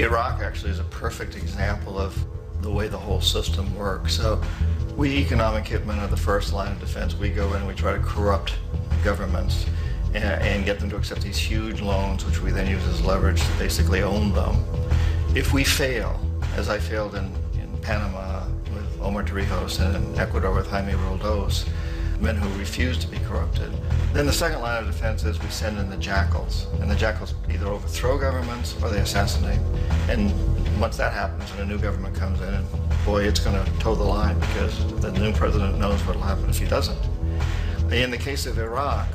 Iraq actually is a perfect example of the way the whole system works. So we economic hitmen are the first line of defense. We go in and we try to corrupt governments and get them to accept these huge loans, which we then use as leverage to basically own them. If we fail, as I failed in Panama with Omar Torrijos and in Ecuador with Jaime Roldos, men who refuse to be corrupted, then the second line of defense is we send in the jackals. And the jackals either overthrow governments or they assassinate. And once that happens and a new government comes in, and boy, it's going to toe the line because the new president knows what will happen if he doesn't. In the case of Iraq,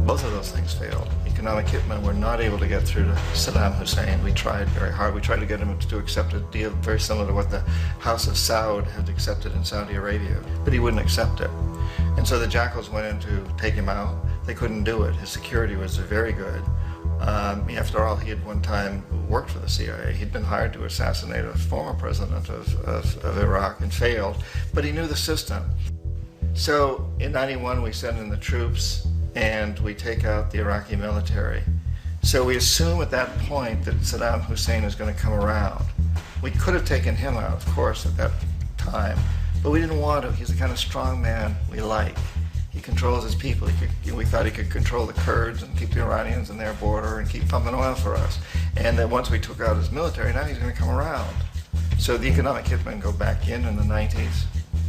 both of those things failed. Economic hitmen were not able to get through to Saddam Hussein. We tried very hard. We tried to get him to accept a deal very similar to what the House of Saud had accepted in Saudi Arabia, but he wouldn't accept it. And so the jackals went in to take him out. They couldn't do it. His security was very good. After all, he had one time worked for the CIA. He'd been hired to assassinate a former president of Iraq and failed, but he knew the system. So in '91, we send in the troops and we take out the Iraqi military. So we assume at that point that Saddam Hussein is going to come around. We could have taken him out, of course, at that time, but we didn't want to. He's the kind of strong man we like. He controls his people. We thought he could control the Kurds and keep the Iranians in their border and keep pumping oil for us. And that once we took out his military, now he's going to come around. So the economic hitmen go back in the 90s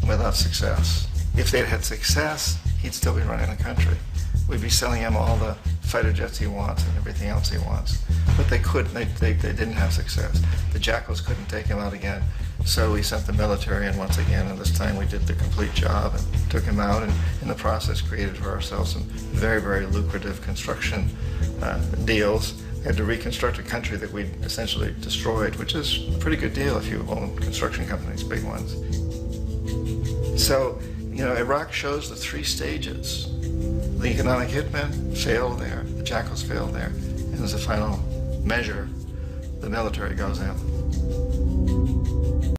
without success. If they'd had success, he'd still be running the country. We'd be selling him all the fighter jets he wants and everything else he wants. But they couldn't, they didn't have success. The jackals couldn't take him out again. So we sent the military in once again, and this time we did the complete job and took him out, and in the process created for ourselves some very, very lucrative construction deals. We had to reconstruct a country that we'd essentially destroyed, which is a pretty good deal if you own construction companies, big ones. So, Iraq shows the three stages. The economic hitmen failed there, the jackals failed there, and as a final measure, the military goes in.